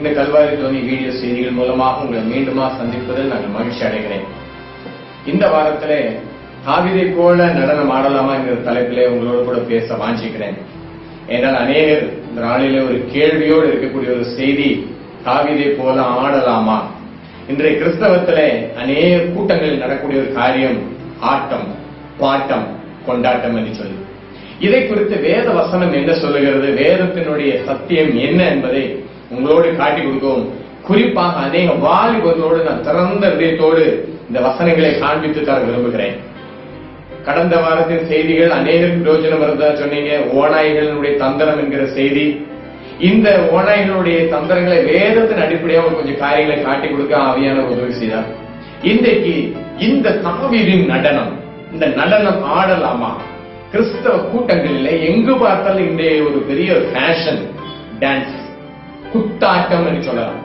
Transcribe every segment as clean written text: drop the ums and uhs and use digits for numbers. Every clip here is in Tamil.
இந்த கல்வாரி தோனி வீடியோ செய்திகள் மூலமாக உங்களை மீண்டுமா சந்திப்பதில் நான் மகிழ்ச்சி அடைகிறேன். இந்த வாரத்திலே தாவீதை போல நடனம் ஆடலாமா என்கிற தலைப்பிலே உங்களோடு கூட பேச வாஞ்சிக்கிறேன். ஏனால் அநேகர் இந்த நாளிலே ஒரு கேள்வியோடு இருக்கக்கூடிய ஒரு செய்தி, தாவீதை போல ஆடலாமா? இன்றைய கிறிஸ்தவத்திலே அநேக கூட்டங்களில் நடக்கூடிய ஒரு காரியம் ஆட்டம், பாட்டம், கொண்டாட்டம் என்று சொல்லி, இதை குறித்து வேத வசனம் என்ன சொல்லுகிறது, வேதத்தினுடைய சத்தியம் என்ன என்பதை உங்களோடு காட்டி கொடுக்கவும், குறிப்பாக அநேக வாலிபர்களோடு நான் திறந்த இதயத்தோடு இந்த வசனங்களை காண்பித்து தர விரும்புகிறேன். கடந்த வாரத்தின் செய்திகள் அநேகருக்கு பிரயோஜனம் இருந்தா சொன்னீங்க. ஓநாய்களுடைய தந்திரம் என்கிற செய்தி, இந்த ஓநாய்களுடைய தந்திரங்களை வேதத்தின் அடிப்படையாக கொஞ்சம் காரியங்களை காட்டி கொடுக்க ஆவியான உதவி செய்தார். இன்றைக்கு இந்த தாவீதின் நடனம், இந்த நடனம் ஆடலாமா? கிறிஸ்தவ கூட்டங்களிலே எங்கு பார்த்தாலும் இன்றைய ஒரு பெரிய ஃபேஷன் டான்ஸ், குத்தாட்டம் என்று சொல்லலாம்.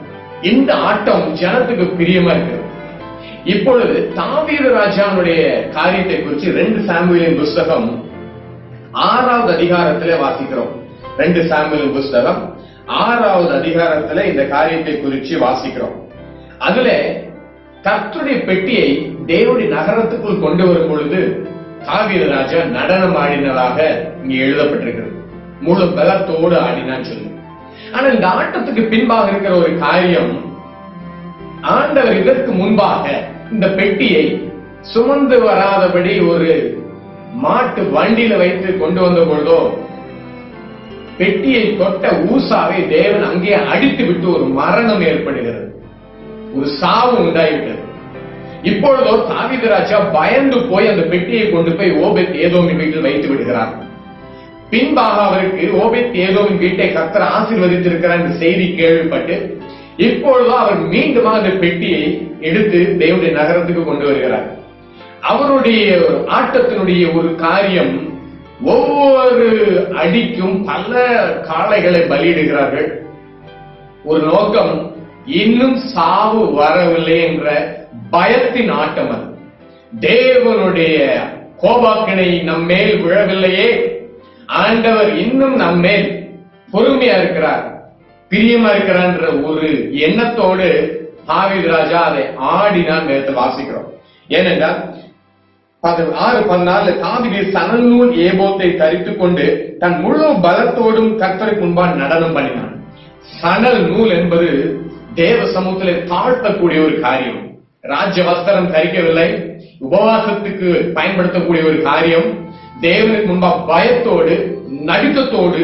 இந்த ஆட்டம் ஜனத்துக்கு பிரியமா இருக்கிறது. இப்பொழுது தாவீது ராஜாவுடைய காரியத்தை குறித்து 2 சாமுவேலின் புஸ்தகம் 6வது அதிகாரத்திலே வாசிக்கிறோம். 2 சாமுவேலின் புஸ்தகம் 6வது அதிகாரத்திலே இந்த காரியத்தை குறித்து வாசிக்கிறோம். அதுல கர்த்தருடைய பெட்டியை தேவனுடைய நகரத்துக்குள் கொண்டு வரும் பொழுது தாவீது ராஜா நடனம் ஆடினதாக இங்கே எழுதப்பட்டிருக்கிறது. முழு பலத்தோடு ஆடினான்னு சொல்லி. ஆனா இந்த ஆட்டத்துக்கு பின்பாக இருக்கிற ஒரு காரியம், ஆண்டவர் இதற்கு முன்பாக இந்த பெட்டியை சுமந்து வராதபடி ஒரு மாட்டு வண்டியில வைத்து கொண்டு வந்த பொழுதோ, பெட்டியை தொட்ட ஊசாவை தேவன் அங்கே அடித்து விட்டு ஒரு மரணம் ஏற்படுகிறது, ஒரு சாவு உண்டாயிட்டது. இப்பொழுதோ தாவீது ராஜா பயந்து போய் அந்த பெட்டியை கொண்டு போய் ஓபேத் ஏதோமின் வீட்டில் வைத்து விடுகிறார். பின்பாக அவருக்கு ஓபேத் ஏதோமின் வீட்டை கர்த்தர் ஆசீர்வதித்திருக்கிறார் என்ற செய்தி கேள்விப்பட்டு இப்பொழுதோ அவர் மீண்டும் அந்த பெட்டியை எடுத்து தேவனுடைய நகரத்துக்கு கொண்டு வருகிறார். அவருடைய ஆட்டத்தினுடைய ஒரு காரியம், ஒவ்வொரு அடிக்கும் பல காளைகளை பலியிடுகிறார்கள். ஒரு நோக்கம், இன்னும் சாவு வரவில்லை என்ற பயத்தின் ஆட்டம் அது. தேவனுடைய கோபாக்கினை நம்மேல் விழவில்லையே, ஆண்டவர் இன்னும் நம்மேல் பொறுமையா இருக்கிறார், பிரியமா இருக்கிறான்ற ஒரு எண்ணத்தோடு தாவீது ராஜா அதை ஆடினான் நேரத்தை வாசிக்கிறோம். ஏனென்றால் 6:14 தாவீது சணல் நூல் ஏபோத்தை தரித்துக் கொண்டு தன் முழு பலத்தோடும் கர்த்தருக்கு முன்பாக நடனம் பண்ணினான். சணல் நூல் என்பது தேவ சமூகத்திலே தாழ்த்தக்கூடிய ஒரு காரியம். ராஜ்ய வஸ்திரம் தரிக்கவில்லை, உபவாசத்துக்கு பயன்படுத்தக்கூடிய ஒரு காரியம். தேவனுக்கு முன்பாக பயத்தோடு நடுக்கத்தோடு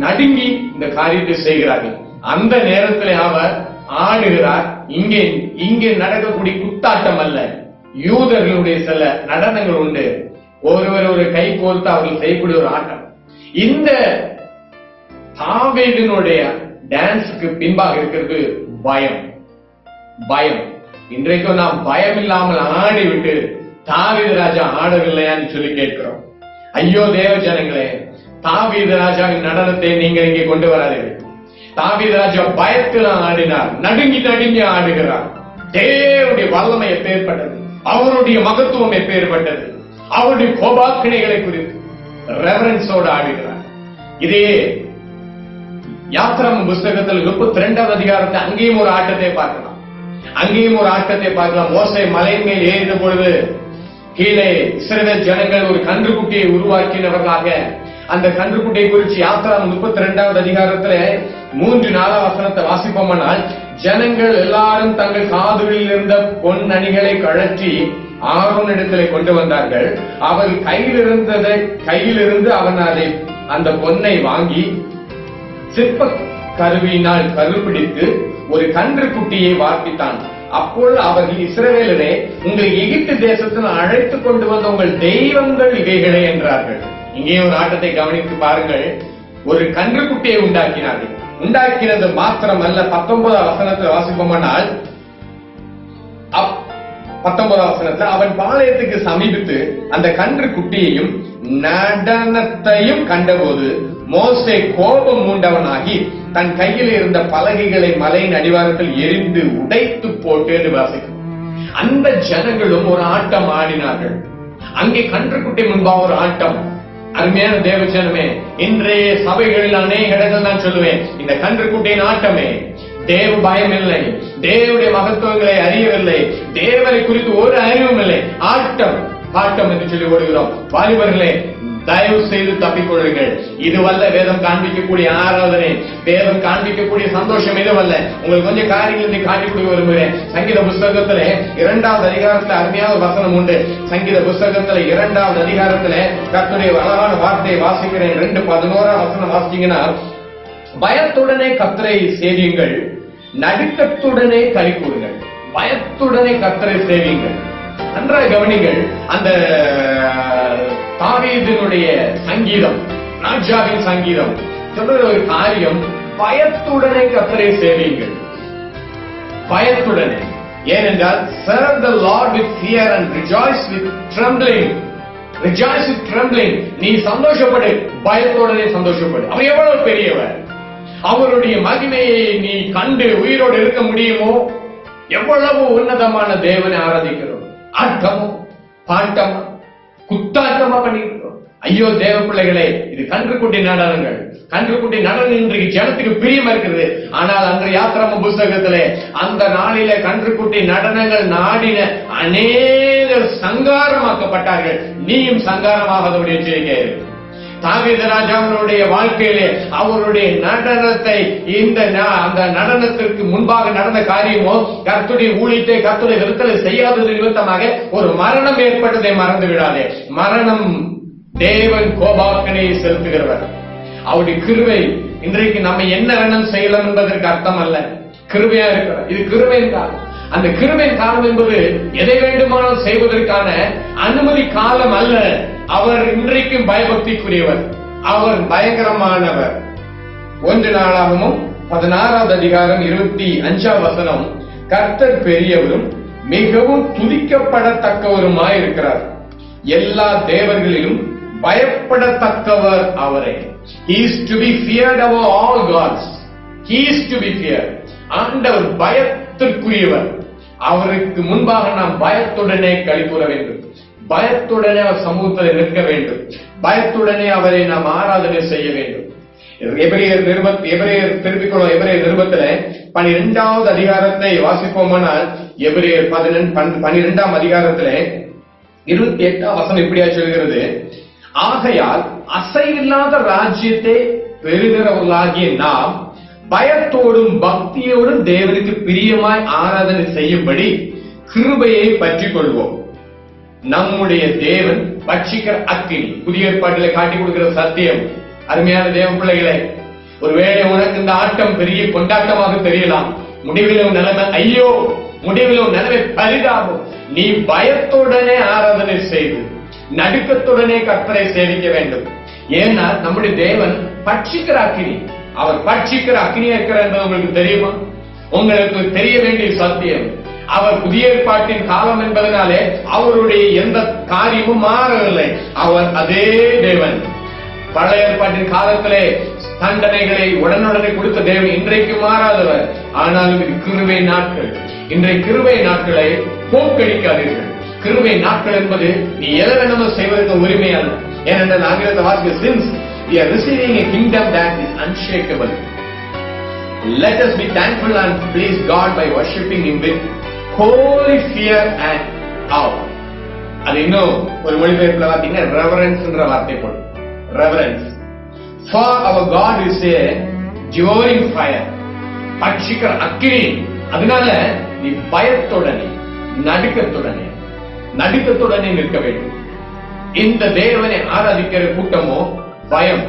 நடுங்கி இந்த காரியத்தை செய்கிறார்கள். அந்த நேரத்தில் அவர் ஆடுகிறார். இங்கே நடக்கக்கூடிய குத்தாட்டம் அல்ல, யூதர்களுடைய சில நடனங்கள் உண்டு. ஒருவர் ஒரு கை கோர்த்து அவர்கள் செய்யக்கூடிய ஒரு ஆட்டம். இந்த தாவீதினுடைய டான்ஸுக்கு பின்பாக இருக்கிறது பயம். பயம். இன்றைக்கும் நாம் பயம் இல்லாமல் ஆடிவிட்டு தாவீது ராஜா ஆடவில்லையான்னு சொல்லி கேட்கிறோம். ஐயோ தேவ ஜனங்களே, தாவீது ராஜாவின் நடனத்தை நீங்க இங்கே கொண்டு வராதீர்கள். தாவீது ராஜா பயத்தில் ஆடினார், நடுங்கி நடுங்கி ஆடுகிறார். தேவனுடைய வல்லமை எப்பேற்பட்டது, அவருடைய மகத்துவம் எப்பேற்பட்டது, அவருடைய கோபாக்கினைகளை குறித்து ரெவரன்ஸோடு ஆடுகிறார். இதே யாத்திராகமம் புஸ்தகத்தில் 32வது அதிகாரத்தை அங்கேயும் ஒரு ஆட்டத்தை பார்க்கலாம். மோசே மலையின் மேல் ஏறின பொழுது கீழே இஸ்ரவேல் ஜனங்கள் ஒரு கன்றுக்குட்டியை உருவாக்கினவர்களாக, அந்த கன்றுக்குட்டியை குறித்து யாத்திராகமம் 32வது அதிகாரத்துல 3-4 வசனத்தை வாசிப்போமானால், ஜனங்கள் எல்லாரும் தங்கள் காதுகளில் இருந்த பொன் அணிகளை கழற்றி ஆரோனிடத்திலே கொண்டு வந்தார்கள். அவள் கையிலிருந்து அவன் அந்த பொன்னை வாங்கி சிற்ப கருவியினால் கருப்பிடித்து ஒரு கன்று குட்டியை வார்ப்பித்தான். அப்பொழுது அவர்கள், இஸ்ரவேலரே, உங்கள் எகிப்து தேசத்தில் அழைத்துக் கொண்டு வந்த உங்கள் தெய்வங்கள் இவைகளே என்றார்கள். இங்கே ஒரு ஆட்டத்தை கவனித்து பாருங்கள். ஒரு கன்று குட்டியை உண்டாக்கினார்கள். உண்டாக்கினது மாத்திரம் அல்ல, 19வது வசனத்தில் வாசிப்போமானால், 19வது வசனத்தில் அவன் பாளையத்துக்கு சமீபித்து அந்த கன்று குட்டியையும் நடனத்தையும் கண்டபோது மோசே கோபம் மூண்டவனாகி தன் கையில் இருந்த பலகைகளை மலையின் அடிவாரத்தில் எரிந்து உடைத்து போட்டு என்று வாசிக்கும். அந்த ஜனங்களும் ஒரு ஆட்டம் ஆடினார்கள். அங்கே கன்றுக்குட்டி முன்பாக ஒரு ஆட்டம். அருமையான தேவஜனமே, இன்றைய சபைகளில் அநேக இடங்கள் நான் சொல்லுவேன், இந்த கன்றுக்குட்டியின் ஆட்டமே தேவ பயம் இல்லை, தேவனுடைய மகத்துவங்களை அறியவில்லை, தேவனை குறித்து ஒரு அறிவும் இல்லை. ஆட்டம் பாட்டம் என்று சொல்லி ஓடுகிறோம். வாலிபர்களே, தயவு செய்து தப்பிக்கொள்ளுங்கள். இதுவல்ல வேதம் காண்பிக்கக்கூடிய ஆராதனை, வேதம் காண்பிக்கக்கூடிய சந்தோஷம் இதுவல்ல. உங்களுக்கு கொஞ்சம் காரியங்களை காட்டி கொடுக்க விரும்புகிறேன். சங்கீத புஸ்தகத்துல 2வது அதிகாரத்துல அருமையான வசனம் உண்டு. சங்கீத புஸ்தகத்துல 2வது அதிகாரத்துல கர்த்தருடைய அழகான வார்த்தையை வாசிக்கிறேன். 2:11 வசனம் வாசிச்சீங்கன்னா, பயத்துடனே கர்த்தரை சேவியுங்கள், நடுக்கத்துடனே களி கூறுங்கள். பயத்துடனே கர்த்தரை சேவியுங்கள். நன்றாக கவனிங்கள். அந்த தாவீதினுடைய சங்கீதம், ராஜாவின் சங்கீதம் சொல்ற ஒரு காரியம், பயத்துடனே கர்த்தரை சேவியுங்கள். பயத்துடனே. ஏனென்றால் serve the Lord with fear and rejoice with trembling. Rejoice with trembling. நீ சந்தோஷப்படு, பயத்துடனே சந்தோஷப்படு. அவர் எவ்வளவு பெரியவர், அவருடைய மகிமையை நீ கண்டு உயிரோடு இருக்க முடியுமோ? எவ்வளவு உன்னதமான தேவனை ஆராதிக்கிறோம். ஆட்டமோ பாட்டமோ குத்தாட்டமா பண்ணிக்கிறோம். ஐயோ தேவ பிள்ளைகளே, இது கன்றுக்குட்டி நடனங்கள். கன்றுக்குட்டி நடனம் இன்றைக்கு ஜனத்துக்கு பிரியமா இருக்கிறது. ஆனால் அன்று யாத்திராம புஸ்தகத்திலே அந்த நாளிலே கன்றுக்குட்டி நடனங்கள் நாடின அநேகர் சங்காரமாக்கப்பட்டார்கள். நீயும் சங்காரமாகாதபடி எச்சரிக்கை. தாவீது ராஜாவினுடைய வாழ்க்கையிலே அவருடைய நடனத்தை, அந்த நடனத்திற்கு முன்பாக நடந்த காரியமோ கர்த்தருடைய ஊழியத்தை கர்த்தருடைய விருத்தலை செய்யாதது நிமித்தமாக ஒரு மரணம் ஏற்பட்டதை மறந்து விடாதே. மரணம் தேவன் கோபாக்கனை செலுத்துகிறவர். அவருடைய கிருபை இன்றைக்கு நம்ம என்ன வேணும் செய்யலாம் என்பதற்கு அர்த்தம் அல்ல. கிருபையா இருக்கிறார். இது கிருபையின் காலம். அந்த கிருபையின் காலம் என்பது எதை வேண்டுமானால் செய்வதற்கான அனுமதி காலம் அல்ல. அவர் இன்றைக்கும் பயபக்திக்குரியவர். அவர் பயங்கரமானவர். 1 நாளாகமம் 16வது அதிகாரம் 25 வசனம், கர்த்தர் பெரியவரும் மிகவும் துதிக்கப்படத்தக்கவருமாயிருக்கிறார். எல்லா தேவர்களிலும் பயப்படத்தக்கவர் அவரே. He is to be feared above all gods. He is to be feared. ஆண்டவர் பயத்திற்குரியவர். அவருக்கு முன்பாக நாம் பயத்துடனே களி கூற வேண்டும். பயத்துடனே அவர் சமூகத்தில் நிற்க வேண்டும். பயத்துடனே அவரை நாம் ஆராதனை செய்ய வேண்டும். எபிரேயர் நிருபத்தில 12வது அதிகாரத்தை வாசிப்போமானால், எபிரேயர் 12ஆம் அதிகாரத்தில 28ஆம் வசனம் இப்படியா சொல்கிறது, ஆகையால் அசைவில்லாத ராஜ்யத்தை பெறுகிறவர்களாகிய நாம் பயத்தோடும் பக்தியோடும் தேவனுக்கு பிரியமாய் ஆராதனை செய்யும்படி கிருபையை பற்றிக் கொள்வோம். நம்முடைய தேவன் பட்சிக்கிற அக்கினி. புதிய ஏற்பாட்டிலே காட்டி கொடுக்கிற சத்தியம். அருமையான தேவ பிள்ளைகளை, ஒருவேளை உனக்கு இந்த ஆட்டம் பெரிய கொண்டாட்டமாக தெரியலாம். முடிவில் நிலைமை ஐயோ, முடிவில் நிலைமை பரிதாபம். நீ பயத்துடனே ஆராதனை செய்து நடுக்கத்துடனே கர்த்தரை சேவிக்க வேண்டும். ஏன்னா நம்முடைய தேவன் பட்சிக்கிற அக்கினி. அவர் பட்சிக்கிற அக்கினியா இருக்கிறார் என்பது உங்களுக்கு தெரியுமா? உங்களுக்கு தெரிய வேண்டிய சத்தியம். அவர் புதிய ஏற்பாட்டின் காலம் என்பதனாலே அவருடைய எந்த காரியமும் மாறவில்லை. அவர் அதே தேவன். பழைய ஏற்பாட்டின் காலத்திலே தண்டனைகளை உடனுடனே கொடுத்த தேவன் இன்றைக்கு மாறாதவர். ஆனாலும் இது கிருபை நாட்கள். இன்றைய கிருபை நாட்களை போக்கடிக்காதீர்கள். கிருபை நாட்கள் என்பது நீ எதை வேணுமோ செய்வதற்கு உரிமை அல்ல. ஏனென்றால் ஆங்கிலத்தை வாசிக்க, since we are receiving a kingdom that is unshakable, let us be thankful and please God by worshiping Him with holy fear and awe. அது இன்னும் ஒரு மொழிபெயர்ப்புல பார்த்தீங்கன்னா reverence என்ற வார்த்தை போடும். reverence for our God is a devouring fire. பட்சிக்கிற அக்கினி. அதனால நீ பயத்துடனே நடுக்கத்துடனே நிற்க வேண்டும். இந்த தேவனை ஆராதிக்கிற கூட்டமோ பயம்.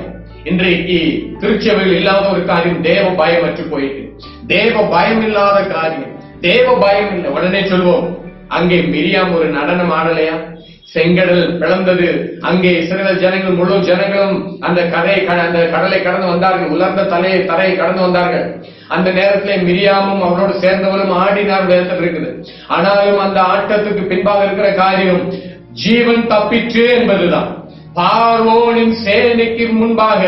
இன்றைக்கு திருச்சபையில் இல்லாத ஒரு காரியம் தேவ பயம் அற்று போயிட்டு. தேவ பயம் இல்லாத காரியம். தேவ பயம் இல்லை. உடனே சொல்வோம், அங்கே மிரியாம் ஒரு நடனம் ஆடலையா? செங்கடல் பிளந்தது. அங்கே இஸ்ரவேல் ஜனங்கள் முழு ஜனங்களும் அந்த கடலை கடந்து வந்தார்கள். உலர்ந்த தரையை கடந்து வந்தார்கள். அந்த நேரத்திலே மிரியாமும் அவரோடு சேர்ந்தவரும் ஆடினார் வேதத்தில் இருக்குது. ஆனாலும் அந்த ஆட்டத்துக்கு பின்பாக இருக்கிற காரியம் ஜீவன் தப்பிற்று என்பதுதான். பார்வோனின் சேனைக்கு முன்பாக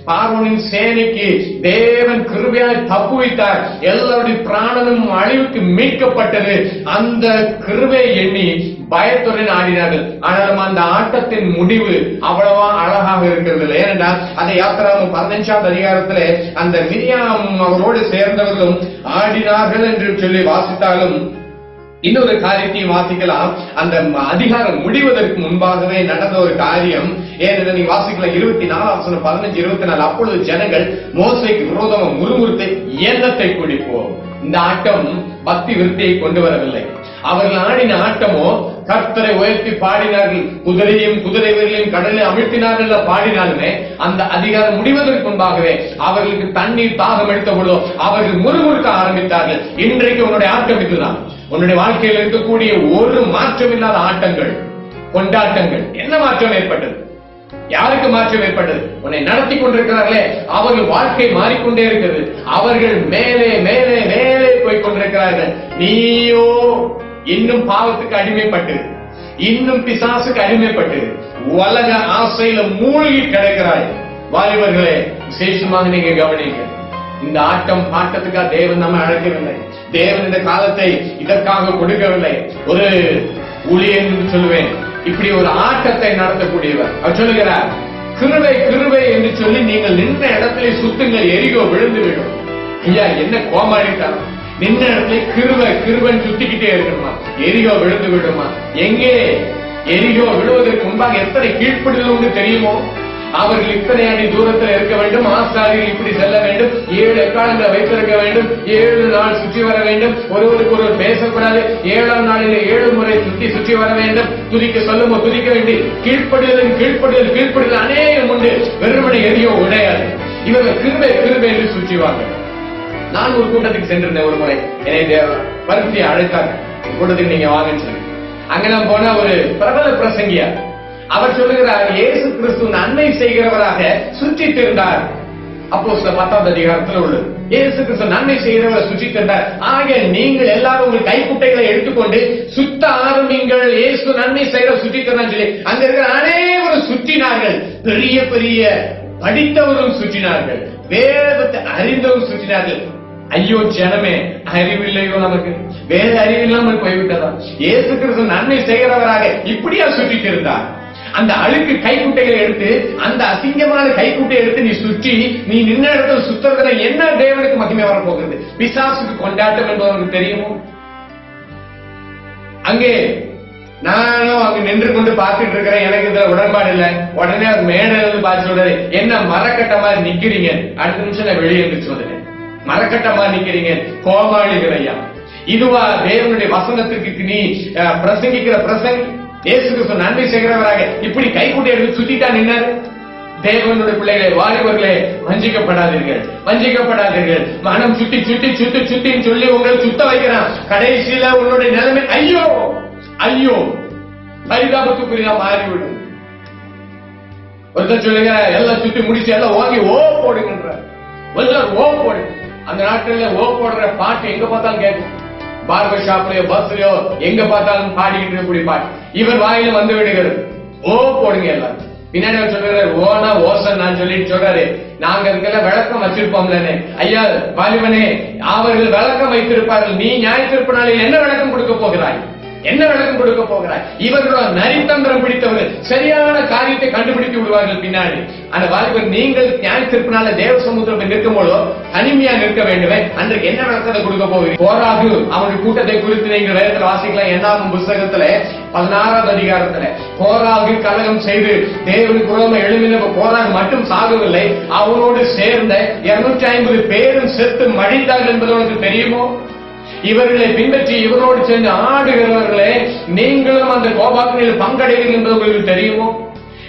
பார்வோனின் சேனைக்கு தேவன் கிருபையாய் தப்புவித்தார். எல்லாருடைய பிராணனும் அழிவுக்கு மீட்கப்பட்டது. அந்த கிருபையை எண்ணி பயத்துடன் ஆடினார்கள். ஆனாலும் அந்த ஆட்டத்தின் முடிவு அவ்வளவா அழகாக இருக்கிறது. ஏனென்றால் அந்த யாத்திராகமம் 15ஆம் அதிகாரத்திலே அந்த மிரியாம் அவரோடு சேர்ந்தவர்களும் ஆடினார்கள் என்று சொல்லி வாசித்தாலும் இன்னொரு காரியத்தையும் வாசிக்கலாம். அந்த அதிகாரம் முடிவதற்கு முன்பாகவே நடந்த ஒரு காரியம். ஏனென்றால் நீங்க வாசிக்கலாம் 24 15 24. அப்பொழுது ஜனங்கள் மோசேக்கு விரோதமாக முறுமுறுத்து எண்ணத்தை குடிப்போம். இந்த ஆட்டம் பக்தி விருத்தியை கொண்டு வரவில்லை. அவர்கள் ஆடின ஆட்டமோ கர்த்தரை உயர்த்தி பாடினார்கள். குதிரையும் குதிரை வீரர்களையும் கடலில் அமிழ்த்தினார்கள் பாடினாலுமே அந்த அதிகாரம் முடிவதற்கு முன்பாகவே அவர்களுக்கு தண்ணீர் தாகம் எடுத்த பொழுதோ அவர்கள் முறுமுறுக்க ஆரம்பித்தார்கள். இன்றைக்கு உன்னுடைய ஆட்டம் இதுதான். உன்னுடைய வாழ்க்கையில் இருக்கக்கூடிய ஒரு மாற்றம் இல்லாத ஆட்டங்கள், கொண்டாட்டங்கள். என்ன மாற்றம் ஏற்பட்டது? யாருக்கு மாற்றம் ஏற்பட்டது? உன்னை நடத்தி கொண்டிருக்கிறார்களே அவர்கள் வாழ்க்கை மாறிக்கொண்டே இருக்கிறது. அவர்கள் மேலே மேலே மேலே போய் கொண்டிருக்கிறார்கள். நீயோ இன்னும் பாவத்துக்கு அடிமைப்பட்டு, இன்னும் பிசாசுக்கு அடிமைப்பட்டு உலக ஆசையில மூழ்கி கிடக்கிறாய். வாலிபர்களே, விசேஷமாக நீங்க கவனிங்க. இந்த ஆட்டம் பாட்டத்துக்காக தேவன் நம்ம அழைக்கவில்லை. தேவன் இந்த காலத்தை இதற்காக கொடுக்கவில்லை. ஒரு ஊழியன் என்று சொல்லுவேன், இப்படி ஒரு ஆட்டத்தை நடத்தக்கூடியவர். அவர் சொல்லுகிறார், கிருபை கிருபை என்று சொல்லி நீங்கள் நின்ற இடத்திலே சுத்துங்கள், எரிகோ விழுந்து விடும். ஐயா, என்ன கோமாளிட்டார்! நின்ற இடத்துல கிருபை கிருபன் சுத்திக்கிட்டே இருக்கணுமா? எரிகோ விழுந்து விடுமா? எங்கே எரிகோ விழுவதற்கு முன்பாக எத்தனை கீழ்ப்படுதல் உண்டு தெரியுமோ? அவர்கள் இத்தனை அடி தூரத்தில் இருக்க வேண்டும். ஆசாரியர்கள் இப்படி செல்ல வேண்டும். 7 எக்காலங்களை வைத்திருக்க வேண்டும். 7 நாள் சுற்றி வர வேண்டும். ஒருவருக்கு ஒருவர் பேசக்கூடாது. 7ஆம் நாளிலே 7 முறை சுற்றி வர வேண்டும். துதிக்க சொல்லுமோ துதிக்க வேண்டி கீழ்ப்படுதல் கீழ்ப்படுதல் கீழ்ப்படுதல் அநேகம் உண்டு. வெறுமனை எரியோ உடையாது. இவர்கள் கிருபை கிருபை என்று சுற்றிவாங்க. நான் ஒரு கூட்டத்துக்கு சென்றிருந்தேன். ஒரு முறை என்னை பருத்தியை அழைத்தாங்க. கூட்டத்துக்கு நீங்க வாங்கன்னு சொல்லி அங்க நான் போன ஒரு பிரபல பிரசங்கியா அவர் சொல்லுகிறார், இயேசு கிறிஸ்து நன்மை செய்கிறவராக சுற்றித் இருந்தார். அப்போஸ்தலர் 10ஆம் அதிகாரத்தில் உள்ளது. இயேசு கிறிஸ்து நன்மை செய்கிறவரை சுற்றித் இருந்தார். ஆக நீங்கள் எல்லாரும் உங்கள் கைக்குட்டைகளை எடுத்துக்கொண்டு சுத்த ஆரம்பிங்கள். இயேசு நன்மை செய்கிற சுற்றித் இருந்தார் சொல்லி அங்க இருக்கிற அனைவரும் சுற்றினார்கள். பெரிய பெரிய படித்தவரும் சுற்றினார்கள். வேதத்தை அறிந்தவரும் சுற்றினார்கள். ஐயோ ஜனமே, அறிவில்லையோ நமக்கு? வேற அறிவில்லாமல் போய்விட்டதா? இயேசு கிறிஸ்து நன்மை செய்கிறவராக இப்படியா சுற்றிட்டு இருந்தார்? அந்த அழுக்கு கைக்குட்டைகளை எடுத்து, அந்த அசிங்கமான கைக்குட்டை எடுத்து நீ சுற்றி, நீ நின்ன இடத்துல சுத்துறதுல என்ன தேவனுக்கு மகிமை வரப்போகிறது? பிசாசுக்கு கொண்டாட்டம் என்று உனக்கு தெரியுமோ? அங்கே நானும் அங்க நின்று கொண்டு பார்த்துட்டு இருக்கிறேன். எனக்கு இதுல உடன்பாடு இல்லை. உடனே அவர் மேடையிலிருந்து பார்த்து சொல்றாரு, என்ன மரக்கட்ட மாதிரி நிக்கிறீங்க? அடுத்த நிமிஷம் நான் வெளியே இருந்து சொல்றேன், மரக்கட்ட மாதிரி நிக்கிறீங்க, கோமாளிகள் ஐயா. இதுவா தேவனுடைய வசனத்திற்கு நீ பிரசங்கிக்கிற பிரசங்கி? இயேசு கிறிஸ்து நன்மை செய்கிறவராக இப்படி கைக்குட்டை எடுத்து சுத்திட்டா நின்னாரு. தேவனுடைய பிள்ளைகளே, வாலிபர்களே, வஞ்சிக்கப்படாதீர்கள், வஞ்சிக்கப்படாதீர்கள். மனம் சுத்தி சுத்தி சுத்தி சுத்தின்னு சொல்லி உங்களை சுத்த வைக்கிறான். கடைசியில உன்னுடைய நிலைமை ஐயோ ஐயோ பரிதாபத்துக்குரிய மாறிவிடும். ஒருத்தர் சொல்லுங்க, எல்லாம் சுத்தி முடிச்சு எல்லாம் ஓங்கி ஓ போடுகின்ற ஓ போடு. அந்த நாட்கள்ல ஓ போடுற பாட்டு எங்க பார்த்தாலும் கேட்கும். பார்பர் ஷாப்லயோ பஸ்லயோ எங்க பார்த்தாலும் பாடிக்கிட்டு இருக்கக்கூடிய பாட்டு இவர் வாயில வந்து விடுகிறது. ஓ போடுங்க எல்லாரும். பின்னாடி சொல்றாரு, ஓனா ஓசன் நான் சொல்லிட்டு சொல்றாரு, நாங்க அதுக்கெல்லாம் விளக்கம் வச்சிருப்போம்ல. ஐயா வாலிபனே, அவர்கள் விளக்கம் வைத்திருப்பார்கள். நீ ஞாயிற்று நாளில் என்ன விளக்கம் கொடுக்க போகிறாய்? என்ன விளக்கம் கொடுக்க போகிறாய்? இவர்களோட நரித்தந்திரம் பிடித்தவர்கள் சரியான காரியத்தை கண்டுபிடித்து விடுவார்கள் பின்னாடி. அந்த வாலிபர், நீங்கள் ஞாயிற்றுனால தேவ சமுத்திரம் நிற்கும் போதோ தனிமையா நிற்க வேண்டுமே, அன்றைக்கு என்ன விளக்கத்தை கொடுக்க போகிறீங்க? கோராகு அவனுடைய கூட்டத்தை குறித்து நீங்கள் வேதத்தில் வாசிக்கலாம். 8ஆம் புத்தகத்துல 16ஆம் அதிகாரத்துல கோராகு கலகம் செய்து தேவனுக்கு விரோதமாக எழும்பின கோராகு மட்டும் சாகவில்லை, அவனோடு சேர்ந்த 250 பேரும் செத்து மடித்தார்கள் என்பது உனக்கு தெரியுமோ? இவர்களை பின்பற்றி இவரோடு சேர்ந்து ஆடுகிறவர்களே, நீங்களும் அந்த கோபாக்களில் பங்கடைவீர்கள் என்பது உங்களுக்கு தெரியுமோ?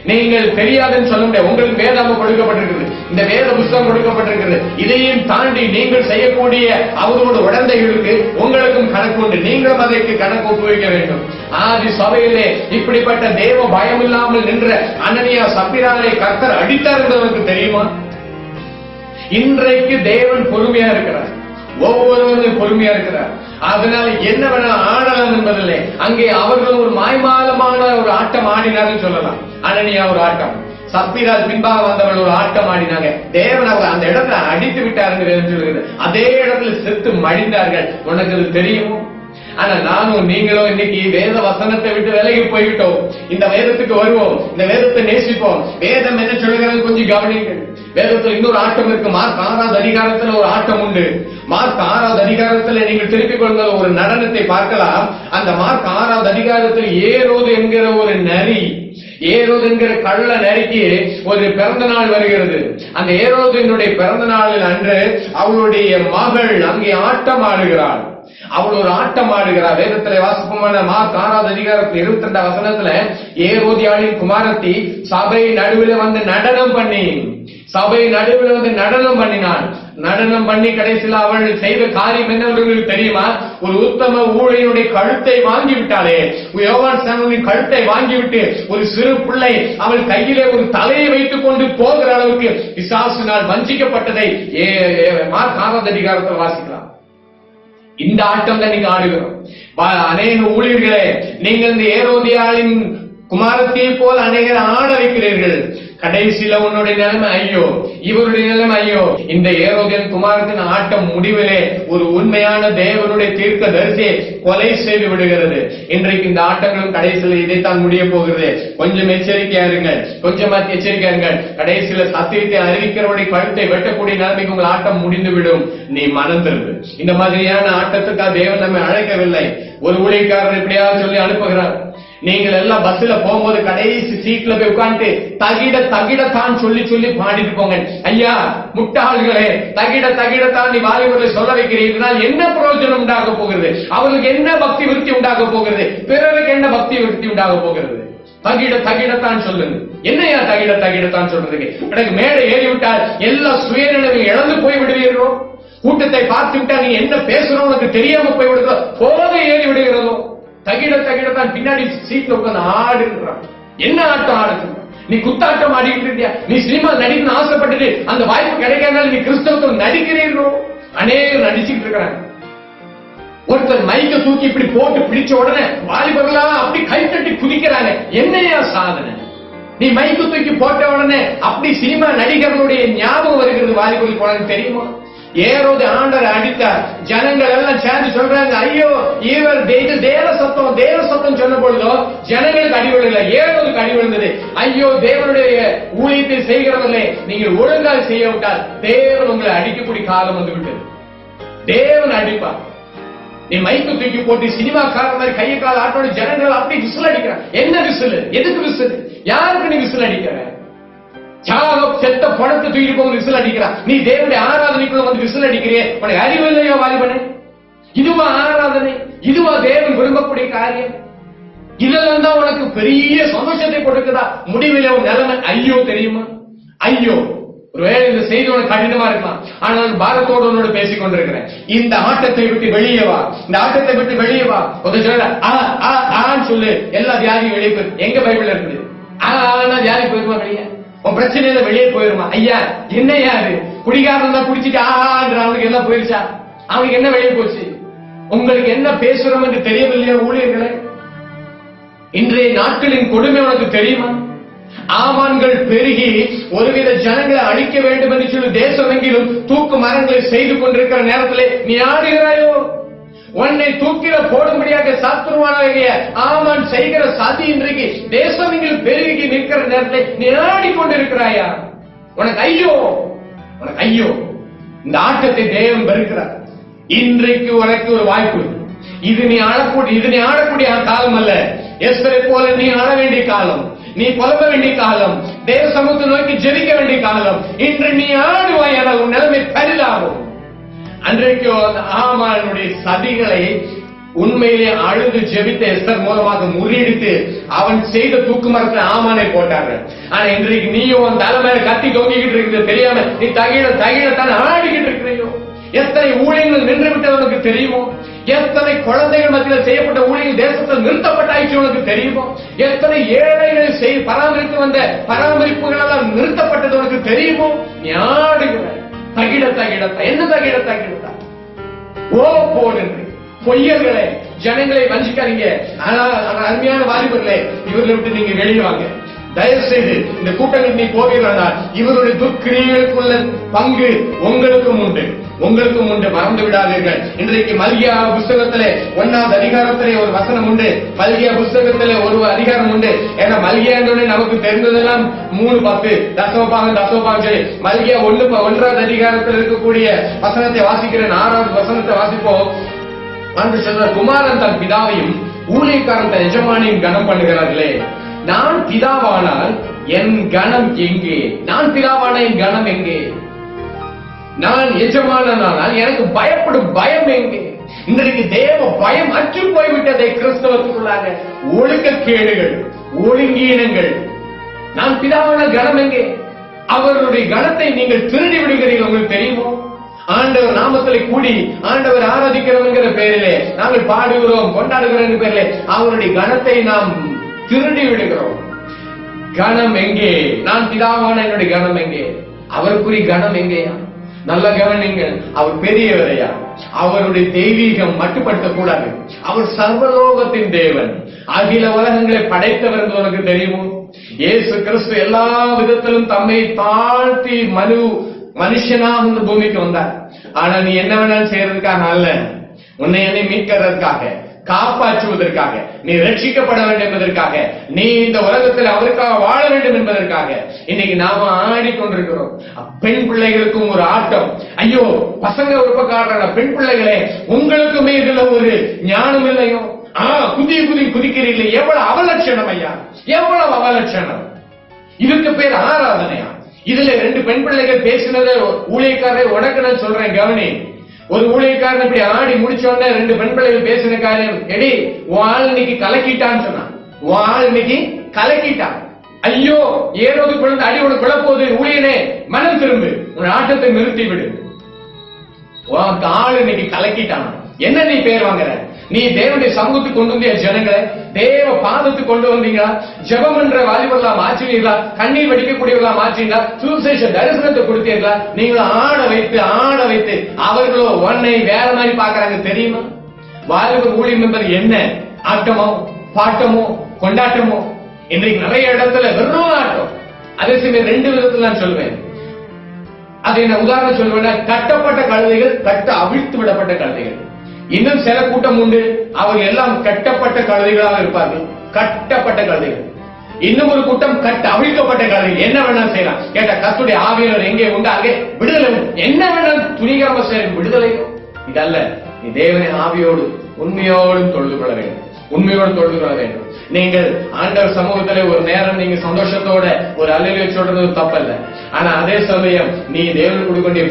நீங்கள் தெரியாதுன்னு சொல்ல முடியாது. உங்களுக்கு வேதாகம் கொடுக்கப்பட்டிருக்கிறது, இந்த வேத புத்தகம் கொடுக்கப்பட்டிருக்கிறது. இதையும் தாண்டி நீங்கள் செய்யக்கூடிய அவரோடு உடந்தைகளுக்கு உங்களுக்கும் கணக்கு உண்டு. நீங்களும் அதற்கு கணக்கு ஒப்புவிக்க வேண்டும். ஆதி சபையிலே இப்படிப்பட்ட தேவ பயம் இல்லாமல் நின்ற அனனியா சப்பிராரை கர்த்தர் அடித்தார் என்பதற்கு தெரியுமா? இன்றைக்கு தேவன் பொறுமையா இருக்கிறார், ஒவ்வொருவரும் பொறுமையா இருக்கிறார். அதனால என்ன வேணா ஆடலாம் என்பதில்லை. அங்கே அவர்கள் ஒரு மாய்மாலமான ஒரு ஆட்டம் ஆடினார்கள் சொல்லலாம். அனனியா ஒரு ஆட்டம், சப்பீரால் பின்பாக வந்தவர்கள் ஒரு ஆட்டம் ஆடினாங்க. தேவன் அவர் அந்த இடத்துல அடித்து விட்டாருன்னு சொல்லுகிறது. அதே இடத்துல செத்து மடிந்தார்கள். உனக்கு அது தெரியும். ஆனா நானும் நீங்களும் இன்னைக்கு வேத வசனத்தை விட்டு விலகி போய்விட்டோம். இந்த வேதத்துக்கு வருவோம், இந்த வேதத்தை நேசிப்போம். வேதம் என்ன சொல்லுகிறது கொஞ்சம் கவனிங்கள். வேதத்தில் இன்னொரு ஆட்டம் இருக்கு. மார்க் 6வது அதிகாரத்துல ஒரு ஆட்டம் உண்டு. மார்க் 6வது அதிகாரத்துல நீங்கள் திருப்பிக் கொள்ளுங்கள், ஒரு நடனத்தை பார்க்கலாம். அந்த மார்க் 6வது அதிகாரத்தில் ஏரோது என்கிற ஒரு நரி, ஏரோது என்கிற கள்ள நரிக்கு ஒரு பிறந்த நாள் வருகிறது. அந்த ஏரோதினுடைய பிறந்த நாளில் அன்று அவளுடைய மகள் அங்கே ஆட்டம் ஆடுகிறாள். அவள் ஒரு ஆட்டம் ஆடுகிறார். வேதத்திலே வாசிப்போமான மார்க் 6வது அதிகாரத்தில் 22 வசனத்துல ஏரோதியாளின் குமாரத்தி சபை நடுவில் வந்து நடனம் பண்ணினாள். நடனம் பண்ணி கடைசியில் அவள் செய்த காரியம் என்னவென்று தெரியுமா? ஒரு உத்தம ஊழியனுடைய கழுத்தை வாங்கி விட்டாளே. யோவான் ஸ்நானனின் கழுத்தை வாங்கிவிட்டு ஒரு சிறு பிள்ளை அவள் கையிலே ஒரு தலையை வைத்துக் கொண்டு போகிற அளவுக்கு பிசாசினால் வஞ்சிக்கப்பட்டதை மார்க் 6வது அதிகாரத்தில் வாசிக்கலாம். இந்த ஆட்டம் தான் நீங்க ஆடுகிறோம். அநேக ஊழியர்களே, நீங்கள் இந்த ஏரோதியாளின் குமாரத்தை போல் அநேகர் ஆட வைக்கிறீர்கள். கடைசியில உன்னுடைய நிலைமை ஐயோ, இவருடைய நிலைமை ஐயோ. இந்த ஏரோதியன் குமாரத்தின் ஆட்டம் முடிவிலே ஒரு உண்மையான தேவனுடைய தீர்க்க தரிசியை கொலை செய்து விடுகிறது. இன்றைக்கு இந்த ஆட்டங்களும் கடைசியில் இதைத்தான் முடிய போகிறது. கொஞ்சம் எச்சரிக்கையா இருங்கள், கொஞ்சமா எச்சரிக்கையா இருங்கள். கடைசியில சத்தியத்தை அறிவிக்கிறவருடைய கழுத்தை வெட்டக்கூடிய நிலைமைக்கு உங்கள் ஆட்டம் முடிந்துவிடும். நீ மனம் திரும்பு. இந்த மாதிரியான ஆட்டத்துக்காக தேவன் நம்மை அழைக்கவில்லை. ஒரு ஊழியக்காரர் எப்படியாவது சொல்லி அனுப்புகிறார். நீங்கள் எல்லாம் பஸ்ல போகும்போது கடைசி சீட்ல போய் உட்காந்து தகிடத்தான் சொல்லி பாடிட்டு போங்க. ஐயா முட்டாள்களே, தகிடத்தான் நீ வாலிபர்களை சொல்ல வைக்கிறீர்கள். என்ன பிரயோஜனம் உண்டாக போகிறது? அவர்களுக்கு என்ன பக்தி விருத்தி உண்டாக போகிறது? பிறருக்கு என்ன பக்தி விருத்தி உண்டாக போகிறது? தகிடத்தான் சொல்லுங்க. என்னையா தகிடத்தான் சொல்றதுக்கு? எனக்கு மேடை ஏறிவிட்டால் எல்லா சுயநினைவையும் இழந்து போய் விடுவீர்களோ? கூட்டத்தை பார்த்து விட்டா நீ என்ன பேசுறோம் உனக்கு தெரியாம போய் விடுறதோ? போதை ஏறி விடுகிறதோ? தகிடத்தான் பின்னாடி சீட்ல உட்கார்ந்து ஆடுன்றான். என்ன ஆட்டம் ஆடுது? நீ குத்தாட்டம் ஆடிக்கிட்டு இருக்கியா? நீ சினிமா நடிக்கணும்னு ஆசைப்பட்டு அந்த வாய்ப்பு கிடைக்காதனால நீ கிறிஸ்தவத்தில் நடிக்கிறீர்களோ? அநேகர் நடிச்சுட்டு இருக்கிறாங்க. ஒருத்தர் மைக்க தூக்கி இப்படி போட்டு பிடிச்ச உடனே வாலிபர்களா அப்படி கை தட்டி குதிக்கிறாங்க. என்னையா சாதனை? நீ மைக்கு தூக்கி போட்ட உடனே அப்படி சினிமா நடிகர்களுடைய ஞாபகம் வருகிறது வாலிபர்கள் போனது தெரியுமா? ஏரோது ஆண்டரை அடித்தார். ஜனங்கள் எல்லாம் சேர்ந்து சொல்றாங்க, ஐயோ இவர் தேவ சத்தம் சொன்ன பொழுதோ ஜனங்களுக்கு அடி விழல, ஏரோதுக்கு அடி விழுந்தது. ஐயோ தேவனுடைய ஊழியத்தை செய்கிறவர்களே, நீங்கள் ஒழுங்காக செய்ய விட்டால் தேவன் உங்களை அடிக்கக்கூடிய காலம் வந்து விட்டது. தேவன் அடிப்பார். நீ மைக்கு தூக்கி போட்டு சினிமாக்காரர் மாதிரி கையை கால ஆட்டோட ஜனங்கள் அப்படி விசில் அடிக்கிறான். என்ன விசில்? எதுக்கு விசில்? யாருக்கு நீ விசில் அடிக்கிற? செத்த பணத்தை தூக்கி போக விசில் அடிக்கிறான். நீ தேவனுடைய ஆராதனைக்குள்ள வந்து விசில் அடிக்கிறியே, உனக்கு அறிவு இல்லையோ வாலிபனே? இதுவா ஆராதனை? இதுவா தேவன் விரும்பக்கூடிய காரியம்? இதெல்லாம் தான் உனக்கு பெரிய சந்தோஷத்தை கொடுக்குதா? முடிவில் உன் நிலைமை ஐயோ தெரியுமா? ஐயோ. ஒருவேளை இந்த செய்தி உனக்கு கடினமா இருக்கலாம், ஆனால் பாரத்தோடு உன்னோடு பேசிக் கொண்டிருக்கிறேன். இந்த ஆட்டத்தை விட்டு வெளியே வா, இந்த ஆட்டத்தை விட்டு வெளியே வா. சொல்லு, எல்லா வியாதியும் வெளியே போயிரு. எங்க பைபிள் இருக்குது? வியாதி போயிருமா வெளியே? உன் பிரச்சனையில வெளியே போயிருமா? ஐயா என்னையா அது? குடிகாரன் தான் குடிச்சிட்டு அவனுக்கு எல்லாம் போயிருச்சா? அவனுக்கு என்ன வெளியே போச்சு? உங்களுக்கு என்ன பேசுறோம் என்று தெரியவில்லையா ஊழியர்களே? இன்றைய நாட்களின் கொடுமை உனக்கு தெரியுமா? ஆமான்கள் பெருகி ஒருவித ஜனங்களை அழிக்க வேண்டும் என்று சொல்லி தேசமெங்கிலும் தூக்கு மரங்களை செய்து கொண்டிருக்கிற நேரத்திலே நீ ஆடுகிறாயோ? உன்னை தூக்கில போடும்படியாக சத்துருவானாகிய ஆமான் செய்கிற சதி இன்றைக்கு தேசமெங்கிலும் பெருகி நிற்கிற நேரத்தில் நீ ஆடிக்கொண்டிருக்கிறாயா? உனக்கு ஐயோ, உனக்கு ஐயோ. இந்த ஆட்டத்தை தேவன் வெறுக்கிறார். இன்றைக்கு உனக்கு ஒரு வாய்ப்பு. இது நீ ஆடக்கூடிய காலம் அல்ல. எஸ்தரை போல நீ ஆட வேண்டிய காலம், நீ புலம்ப வேண்டிய காலம், தேவ சமூகத்தை நோக்கி ஜெபிக்க வேண்டிய காலம். இன்று நீ ஆடுவாயானால் உன் நிலைமை பரிதாகும். அன்றைக்கு ஆமானுடைய சதிகளை உண்மையிலே அழுது ஜெபித்த எஸ்தர் மூலமாக முறியடித்து அவன் செய்த தூக்கு மரத்தை ஆமானை போட்டார்கள். ஆனா இன்றைக்கு நீயும் உன் தலைமையில கத்தி தொங்கிக்கிட்டு இருக்கிறது தெரியாம நீ தகிடத்தான் ஆடிக்கிட்டு இருக்கிறையோ? எத்தனை ஊழியர்கள் நின்று விட்டது உனக்கு தெரியுமோ? எத்தனை குழந்தைகள் மத்தியில் செய்யப்பட்ட ஊழியர்கள் தேசத்தில் நிறுத்தப்பட்டாயிற்று உனக்கு தெரியுமோ? எத்தனை ஏழைகளை பராமரித்து வந்த பராமரிப்புகள் எல்லாம் நிறுத்தப்பட்டது உனக்கு தெரியுமோ? நீ ஆடுகிற தகிடத்தா என்ன தகிடத்தா? ஓ போடு பொய்யர்களே, ஜனங்களை வஞ்சிக்காதீங்க. அருமையான வாலிபர்களே, இவர்களை விட்டு நீங்க வெளியே வாங்க. தயவு செய்து இந்த கூட்டங்களுக்கு நீ போகிறதா இவருடைய துர்க்கிரியர்களுக்குள்ள பங்கு உங்களுக்கும் உண்டு, உங்களுக்கும் உண்டு, மறந்து விடாதீர்கள். இன்றைக்கு மல்கியா புஸ்தகத்திலே 1வது அதிகாரத்திலே ஒரு வசனம் உண்டு. மல்கியா புஸ்தகத்திலே ஒரு அதிகாரம் உண்டு. ஏன்னா மல்கியா நமக்கு தெரிந்ததெல்லாம் 3:10 தசமபாகம் சொல்லி மல்கியா 1வது அதிகாரத்தில் இருக்கக்கூடிய வசனத்தை வாசிக்கிறேன். 6வது வசனத்தை வாசிப்போம். அன்று சொல்ற குமாரன் தன் பிதாவையும் ஊழியக்காரன் தன் எஜமானையும் கனம் பண்ணுகிறார்களே, நான் பிதாவானால் என் கனம் எங்கே? நான் பிதாவான என் கனம் எங்கே? நான் எஜமானால் எனக்கு பயப்படும் பயம் எங்கே? இன்றைக்கு தேவ பயம் அற்று போய்விட்டதை கிறிஸ்தவத்துக்குள்ளாக. ஒழுக்கக்கேடுகள், ஒழுங்கீனங்கள். நான் பிதாவான கனம் எங்கே? அவருடைய கனத்தை நீங்கள் திருடி விடுகிறீர்கள். உங்களுக்கு தெரியுமோ? ஆண்டவர் நாமத்திலே கூடி ஆண்டவர் ஆராதிக்கிறோம் என்கிற பெயரிலே நாங்கள் பாடுகிறோம், கொண்டாடுகிறோம் என்ற பெயரிலே அவருடைய கனத்தை நாம் திருடி விடுகிறோம். கனம் எங்கே? நான் பிதாவான என்னுடைய கனம் எங்கே? அவருக்குரிய கனம் எங்கேயா? நல்ல கவனிங்க. அவர் பெரியவரையா? அவருடைய தெய்வீகம் மட்டுப்படுத்தக்கூடாது. அவர் சர்வலோகத்தின் தேவன், அகில உலகங்களை படைத்தவர் என்று உனக்கு தெரியுமோ? இயேசு கிறிஸ்து எல்லா விதத்திலும் தம்மை தாழ்த்தி மனுஷனாக இந்த பூமிக்கு வந்தார். ஆனா நீ என்ன வேணாலும் செய்யறதுக்காக அல்ல, உன்னை என்னை மீட்கிறதற்காக, காப்பாற்றுவதற்காக, நீ ரட்சிக்கப்பட வேண்டும் என்பதற்காக, நீ இந்த உலகத்தில் அவருக்காக வாழ வேண்டும் என்பதற்காக இன்னைக்கு நாம ஆடிக்கொண்டிருக்கிறோம். பெண் பிள்ளைகளுக்கும் ஒரு ஆட்டம். ஐயோ பசங்க ஒரு பக்கம் ஆடுறாங்க, பெண் பிள்ளைகளே உங்களுக்குமே இதுல ஒரு ஞானம் இல்லையோ? குதிக்கிறீர்கள். எவ்வளவு அவலட்சணம் ஐயா, எவ்வளவு அவலட்சணம்! இதுக்கு பேர் ஆராதனையா? இதுல 2 பெண் பிள்ளைகள் பேசினத ஊழியக்காரரை உனக்கு நான் சொல்றேன், கவனி. ஒரு ஊழியக்காரன் இப்படி ஆடி முடிச்சோடனே 2 பெண் பிள்ளைகள் பேசின காரியம், எடி உன் ஆள் இன்னைக்கு கலக்கிட்டான்னு சொன்னான். உன் ஆள் இன்னைக்கு கலக்கிட்டான். ஐயோ ஏறோது குழந்தை அடி உனக்கு விழப்போது, ஊழியனே மனம் திரும்பு, உன் ஆட்டத்தை நிறுத்தி விடு. உனக்கு ஆள் இன்னைக்கு கலக்கிட்டான். என்ன நீ பேர் வாங்குற? நீ தேவனுடைய சமூகத்துக்கு கொண்டு வந்திய ஜனங்களை தேவ பாதத்துக்கு கொண்டு வந்தீங்களா? ஜெபம் என்ற வாலிபர்களா மாற்றினீர்களா? கண்ணீர் வடிக்கக்கூடியவர்களா மாற்றீங்களா? சுவிசேஷ தரிசனத்தை கொடுத்தீர்களா? நீங்கள ஆட வைத்து அவர்களோ உன்னை வேற மாதிரி பாக்குறாங்க, தெரியுமா? வாலிபர் ஊழியம் என்பது என்ன? ஆட்டமோ பாட்டமோ கொண்டாட்டமோ? இன்றைக்கு நிறைய இடத்துல வெறும் ஆட்டம். அதே சமயம் 2 விதத்துல நான் சொல்வேன். அதை நான் உதாரணம் சொல்வேன். கட்டப்பட்ட கழுதைகள், கட்ட அவிழ்த்து விடப்பட்ட கழுதைகள். இன்னும் சில கூட்டம் உண்டு, அவர்கள் எல்லாம் கட்டப்பட்ட கழுதைகளாக இருப்பார்கள். கட்டப்பட்ட கழுதைகள். இன்னும் ஒரு கூட்டம் கட்ட அவிழ்க்கப்பட்ட கழுதைகள். என்ன வேணாலும் செய்யலாம். கேட்ட கர்த்தருடைய ஆவியானவர் எங்கே உண்டு அங்கே விடுதலை. என்ன வேணாலும் துணிகரமா செய்ய விடுதலை. இதல்ல, நீ தேவனின் ஆவியோடு உண்மையோடும் தொழுது கொள்ள வேண்டும், உண்மையோடு தொழுது கொள்ள வேண்டும். நீங்கள் ஆண்டவர் சமூகத்திலே ஒரு நேரம் நீங்க சந்தோஷத்தோட ஒரு அல்லேலூயா சொல்றது தப்பல்ல. ஆனா அதே சமயம் நீ தேவனுக்கு கொடுக்க வேண்டிய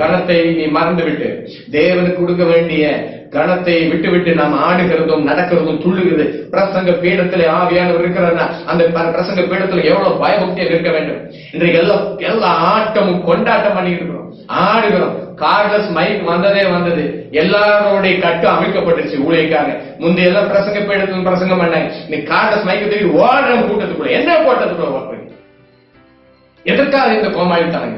கனத்தை நீ மறந்து விட்டு, தேவனுக்கு கொடுக்க வேண்டிய கணத்தை விட்டு நாம் ஆடுகிறதும் நடக்கிறதும் துள்ளுகிறது. பிரசங்க பீடத்திலே ஆவியானவர் இருக்கிறார். அந்த பிரசங்க பீடத்துல எவ்வளவு பயபக்தியாக இருக்க வேண்டும். இன்றைக்கு எல்லா ஆட்டமும் கொண்டாட்டம் பண்ணிட்டு இருக்கிறோம், ஆடுகிறோம். கார்லஸ் மைக் வந்தது, எல்லாரோடைய கட்டு அமைக்கப்பட்டுச்சு. ஊழியக்காக முந்தைய எல்லாம் பிரசங்க பீடத்துல பிரசங்கம் பண்ணாங்க. நீ கார்லஸ் மைக்கு தூக்கி ஓடுற கூட்டத்துக்குள்ள என்ன போட்டதுக்குள்ள எதற்காக இந்த கோமாளித்தாங்க?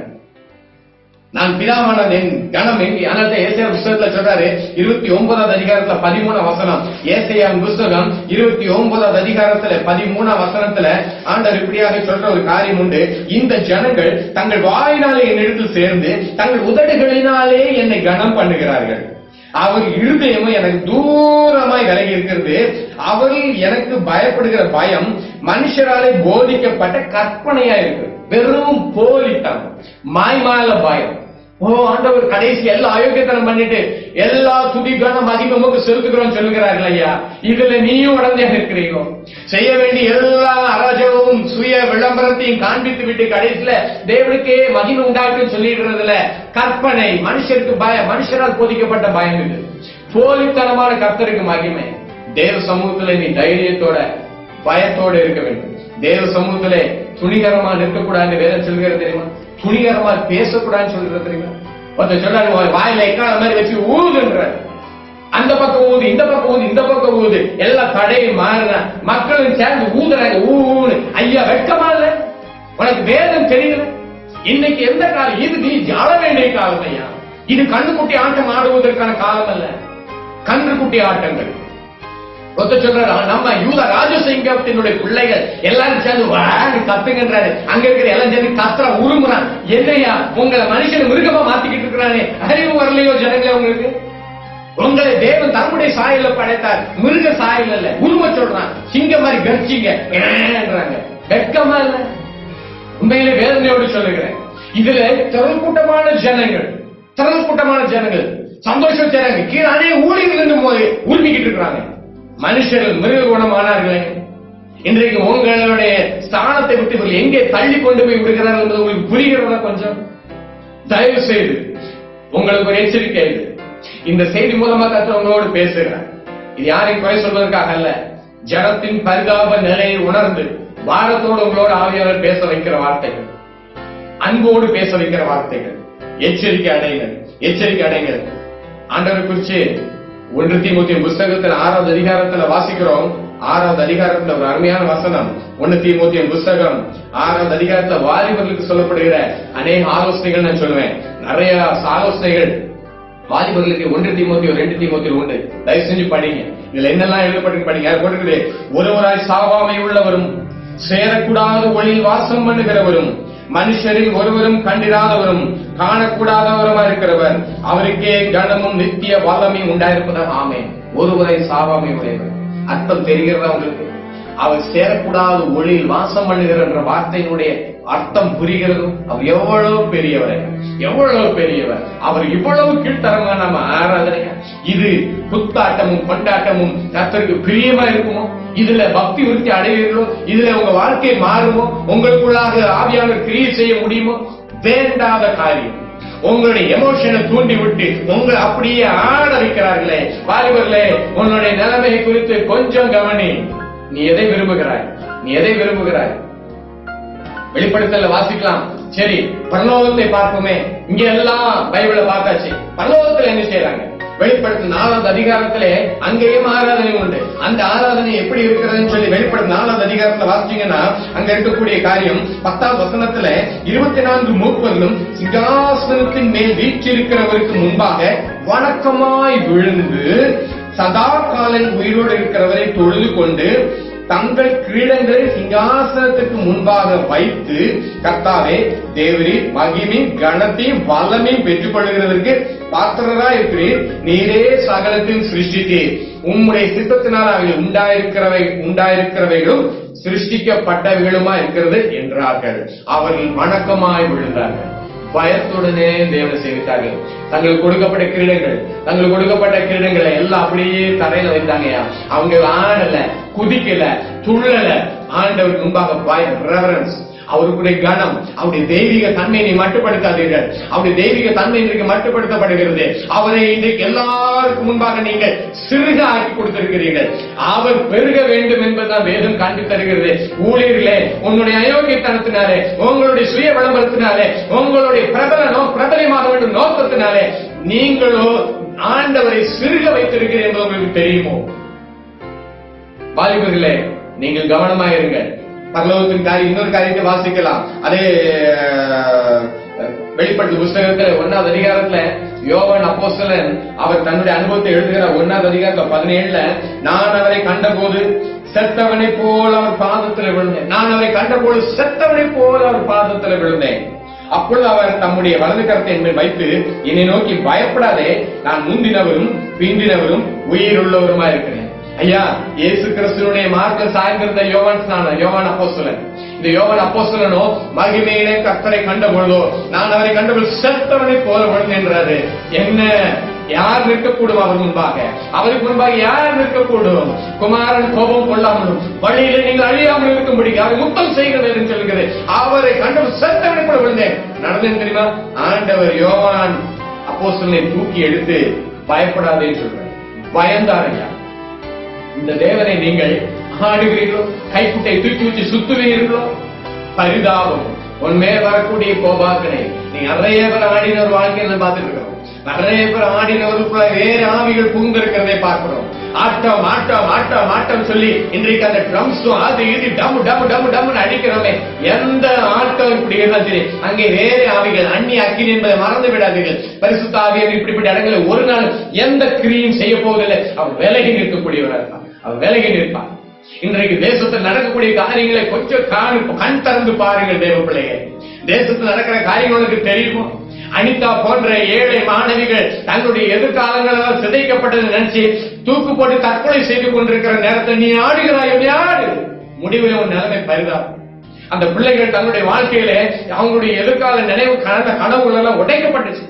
நான் பிதாவான என் கனம் எங்கே? ஆனால் ஏசாயா புஸ்தகத்துல சொல்றாரு 29வது அதிகாரத்துல 13 வசனம். ஏசாயா புஸ்தகம் 29வது அதிகாரத்துல 13 வசனத்துல ஆண்டவர் இப்படியாக சொல்ற ஒரு காரியம் உண்டு. இந்த ஜனங்கள் தங்கள் வாயினாலே என்னிடத்தில் சேர்ந்து தங்கள் உதடுகளினாலே என்னை கனம் பண்ணுகிறார்கள். அவர் இருதயமும் எனக்கு தூரமாய் விலகி இருக்கிறது. அவர்கள் எனக்கு பயப்படுகிற பயம் மனுஷராலே போதிக்கப்பட்ட கற்பனையா இருக்கு. வெறும் போலித்தான், மாய்மால பயம். ஆண்டவர் கடைசி எல்லா அயோக்கியத்தனம் பண்ணிட்டு எல்லா துதிக்கான அதிகமுக்கு செலுத்துகிறோம் சொல்லுகிறார்கள். ஐயா, இதுல நீயும் உடனே இருக்கிறீங்க. செய்ய வேண்டிய எல்லா அராஜகமும் சுய விளம்பரத்தையும் காண்பித்து விட்டு கடைசியில தேவனுக்கே மகிமை உண்டாக்குன்னு சொல்லிடுறதுல கற்பனை, மனுஷருக்கு பயம், மனுஷரால் போதிக்கப்பட்ட பயம். இது போலித்தனமான கர்த்தருக்கு மகிமை. தேவ சமூகத்துல நீ தைரியத்தோட பயத்தோட இருக்க வேண்டும். தேவ சமூகத்திலே துணிகரமா நிற்கக்கூடாது வேதம் சொல்கிறது தெரியுமா? துணிகரமா பேசக்கூடாதுன்னு சொல்றது தெரியுமா? ஒருத்தர் சொல்றாரு, வாயில எக்கால மாதிரி வச்சு ஊதுன்ற, அந்த பக்கம் ஊது, இந்த பக்கம் ஊது, இந்த பக்கம் ஊது, எல்லா தடையும் மாறின மக்களும் சேர்ந்து ஊதுறாங்க. ஊன்னு ஐயா, வெட்கமா இல்ல உனக்கு? வேதம் தெரியல. இன்னைக்கு எந்த காலம் இது? நீ ஆள வேண்டிய காலம் ஐயா. இது கண்ணுக்குட்டி ஆட்டம் ஆடுவதற்கான காலம் அல்ல. கன்றுக்குட்டி ஆட்டங்கள் சொல்றாரு, நம்ம யூத ராஜசிங்கத்தினுடைய பிள்ளைகள் எல்லாரும் சேர்ந்து வாடி கத்துங்கன்றாரு. அங்க இருக்கிற எல்லாம் சேர்ந்து கத்துற உருமுறான். என்னையா உங்களை மனுஷன் மிருகமா மாத்திக்கிட்டு இருக்கிறானே, அறிவு வரலையோ ஜனங்களே உங்களுக்கு? உங்களை தேவன் தம்முடைய சாயல படைத்தார், மிருக சாயல் அல்ல. உருவ சொல்றான், சிங்க மாதிரி கர்ச்சிங்கன்றாங்க. வெட்கமா இல்ல? உண்மையிலே வேதனையோடு சொல்லுகிறேன். இதுல திரள் கூட்டமான ஜனங்கள் சந்தோஷம் செய்றாங்க. கீழே அநேக ஊழியர்கள் இருந்து போது உரிமிக்கிட்டு இருக்கிறாங்க. மனுஷர்கள் மிருக குணமானார்களே. இன்றைக்கு உங்களுடைய ஸ்தானத்தை விட்டு இவர்கள் எங்கே தள்ளி கொண்டு போய் விடுகிறார்கள் என்பது உங்களுக்கு புரிகிறதா? கொஞ்சம் தயவு செய்து உங்களுக்கு ஒரு எச்சரிக்கை. இந்த செய்தி மூலமா கர்த்தர் உங்களோடு பேசுகிறார். இது யாரையும் குறை சொல்வதற்காக அல்ல, ஜனத்தின் பரிதாப நிலையை உணர்ந்து பாரத்தோடு உங்களோடு ஆவியாளர் பேச வைக்கிற வார்த்தைகள், அன்போடு பேச வைக்கிற வார்த்தைகள். எச்சரிக்கை அடைங்கள். ஆண்டவர் குறிச்சு 1 தீமோத்தேயு புஸ்தகத்தில் 6வது அதிகாரத்துல வாசிக்கிறோம். 6வது அதிகாரத்துல ஒரு அருமையான வசனம். 1 தீமோத்தேயு புஸ்தகம் 6வது அதிகாரத்துல வாலிபர்களுக்கு சொல்லப்படுகிற அநேக ஆலோசனைகள் நான் சொல்லுவேன். நிறைய ஆலோசனைகள் வாலிபர்களுக்கு 1 தீமோத்தேயு 2 தீமோத்தேயு உண்டு. தயவு செஞ்சு படிங்க. இதுல என்னெல்லாம் எழுதப்பட்டு படிங்க. போட்டுக்கிட்டு, ஒருவராய் சாவாமை உள்ளவரும், சேரக்கூடாத ஒளியில் வாசம் பண்ணுகிறவரும், மனுஷரில் ஒருவரும் கண்டிராதவரும், காணக்கூடாதவருமா இருக்கிறவர், அவருக்கே கனமும் நித்திய வல்லமையும் உண்டாயிருப்பதாக. ஆமென். ஒருவரை சாவாமை உடையவர். அர்த்தம் தெரிகிறதா உங்களுக்கு? அவர் சேரக்கூடாத ஒளியில் வாசம் பண்ணுகிற என்ற வார்த்தையினுடைய அர்த்தம் புரிகிறது. அவர் எவ்வளவு பெரியவர், அவர் இவ்வளவு கீழ்த்தரமா நம்ம ஆராதனையா? இது புத்தாட்டமும் கொண்டாட்டமும் கர்த்தருக்கு பிரியமா இருக்குமோ? இதுல பக்தி விருத்தி அடைவீர்களோ? இதுல உங்க வாழ்க்கை மாறுமோ? உங்களுக்குள்ளாக ஆவியானவர் கிரியை செய்ய முடியுமோ? வேண்டாத காரியம். உங்களுடைய எமோஷனை தூண்டி விட்டு உங்களை அப்படியே ஆட வைக்கிறார்களே. வாலிபர்களே, உன்னுடைய நிலைமை குறித்து கொஞ்சம் கவனி. நீ எதை விரும்புகிறாய்? வெளிப்படுத்தல வாசிக்கலாம். சரி, பரலோகத்தை பார்ப்போமே. இங்க எல்லாம் பைபிளை பார்த்தாச்சு. பரலோகத்துல என்ன செய்யறாங்க? வெளிப்படுத்த 4வது அதிகாரத்திலே அங்கேயும் ஆராதனை உண்டு. அந்த ஆராதனை எப்படி இருக்கிறதுன்னு சொல்லி வெளிப்படுத்த 4வது அதிகாரத்துல வாசிச்சீங்கன்னா அங்க இருக்கக்கூடிய காரியம் 10வது வசனத்துல 24 மூப்பர்களும் சிங்காசனத்தின் மேல் வீற்றிருக்கிறவருக்கு முன்பாக வணக்கமாய் விழுந்து சதா காலம் உயிரோடு இருக்கிறவரை தொழுது கொண்டு தங்கள் கிரீடங்களை சிங்காசனத்துக்கு முன்பாக வைத்து, கர்த்தாவே, தேவரீ, மகிமையும் கனத்தையும் வல்லமையும் பெற்றுக் கொள்கிறதற்கு பாத்திரராய் இருக்கிறீர். நீரே சகலத்தையும் சிருஷ்டித்தீர். உம்முடைய சித்தத்தினால் அவைகள் உண்டாயிருக்கிறவைகளும் சிருஷ்டிக்கப்பட்டவைகளுமா இருக்கிறது என்றார்கள். அவர்கள் வணக்கமாய் விழுந்தார்கள். பயத்துடனே தேவனை சேவித்தார்கள். தங்களுக்கு கொடுக்கப்பட்ட கிரீடங்களை எல்லாம் அப்படியே தரையில வைத்தாங்கயா. அவங்க ஆடல, குதிக்கல, துள்ளல. ஆண்டவருக்கு முன்பாக பயம், ரெவரன்ஸ், அவருக்குடைய கனம், அவருடைய தெய்வீக தன்மையை மட்டுப்படுத்தாதீர்கள். அவருடைய தெய்வீக தன்மை இன்றைக்கு மட்டுப்படுத்தப்படுகிறது. அவரை இன்றைக்கு எல்லாருக்கும் முன்பாக நீங்கள் சிறுக ஆக்கி கொடுத்திருக்கிறீர்கள். அவர் பெருக வேண்டும் என்பதுதான் வேதம் காண்பி தருகிறது. ஊழியர்களே, உங்களுடைய அயோக்கியத்தனத்தினாலே, உங்களுடைய சுய விளம்பரத்தினாலே, உங்களுடைய பிரபலமாக வேண்டும் நோக்கத்தினாலே நீங்களோ ஆண்டவரை சிறுக வைத்திருக்கிறீர்கள் என்பது உங்களுக்கு தெரியுமோ? வாலிபர்களே, நீங்கள் கவனமாயிருங்கள். பரலோகத்தின் காரியம் இன்னொரு காரியத்தை வாசிக்கலாம். அதே வெளிப்படுத்த புஸ்தகத்துல 1வது அதிகாரத்துல யோவான் அப்போஸ்தலன் அவர் தன்னுடைய அனுபவத்தை எழுதுகிற 1வது அதிகாரத்துல 17ல, நான் அவரை கண்டபோது செத்தவனை போல அவர் பாதத்தில் விழுந்தேன். அப்பொழுது அவர் தம்முடைய வலது கரத்தை என்மேல் வைத்து என்னை நோக்கி, பயப்படாதே, நான் முந்தினவரும் பிந்தினவரும் உயிருள்ளவருமா இருக்கிறேன். ஐயா, இயேசு கிறிஸ்துவினுடைய மார்க்க சாய்ந்திருந்த யோவான் அப்போஸ்தலன். இந்த யோவான் அப்போஸ்தலனோ மகிமையிலே கர்த்தரை கண்ட பொழுதோ, நான் அவரை கண்டபோது செத்தவனை போல விழுந்தேன்றாரு. என்ன, யார் நிற்கக்கூடும் அவர் முன்பாக? அவருக்கு முன்பாக யார் நிற்கக்கூடும்? குமாரன் கோபம் கொள்ளாமலும் வழியிலே நீங்கள் அழியாமல் இருக்கும்படி அவரை முத்தம் செய்கிறது என்று சொல்கிறது. அவரை கண்டபோது செத்தவனை போல விழுந்தேன். நடந்தேன் தெரியுமா? ஆண்டவர் யோவான் அப்போஸ்தலனை தூக்கி எடுத்து பயப்படாதேன்னு சொல்றார். பயந்தாரையா? இந்த தேவனை நீங்கள் ஆடுகிறீர்களோ? கைக்குட்டை தூக்கி வச்சு சுத்துவீர்களோ? பரிதாபம். உண்மையே வரக்கூடிய கோபாக்கனை நீங்க நிறைய பேர் ஆடினவர் வாழ்க்கையில பார்த்துட்டு இருக்கிறோம். நிறைய பேர் ஆடினவருக்குள்ள வேறு ஆவிகள் புகுந்திருக்கிறதை பார்க்கிறோம். ஆட்டம் ஆட்டம் ஆட்டம் ஆட்டம் சொல்லி இன்றைக்கு அந்த ட்ரம்ஸும் அது இது டம்மு டம்மு டம்மு டம்முன்னு அடிக்கிறோமே. எந்த ஆட்டம் இப்படி இருந்தாலும் சரி, அங்கே வேறு ஆவிகள், அந்நிய அக்கினி என்பதை மறந்து விடாதீர்கள். பரிசுத்த ஆவியர் இப்படிப்பட்ட இடங்களில் ஒரு நாள் எந்த கிரியும் செய்ய போவதில்லை. அவர் விலகி நிற்கக்கூடியவராக இருப்பார். அவர் விலகி நிற்பார். இன்றைக்கு தேசத்தில் நடக்கக்கூடிய காரியங்களை கொஞ்சம் கண் திறந்து பாருங்கள் தேவ பிள்ளைகள். தேசத்தில் நடக்கிற காரியங்களுக்கு தெரியுமோ? அனிதா போன்ற ஏழை மாணவிகள் தங்களுடைய எதிர்காலங்களால் சிதைக்கப்பட்டது நினைச்சு தூக்கு போட்டு தற்கொலை செய்து கொண்டிருக்கிற நேரத்தை நீ ஆடுகிறாயோ? யாரு முடிவில் ஒரு நிலைமை பரிதாபம். அந்த பிள்ளைகள் தங்களுடைய வாழ்க்கையில அவங்களுடைய எதிர்கால நினைவு கனவுகள் எல்லாம் உடைக்கப்பட்டுச்சு,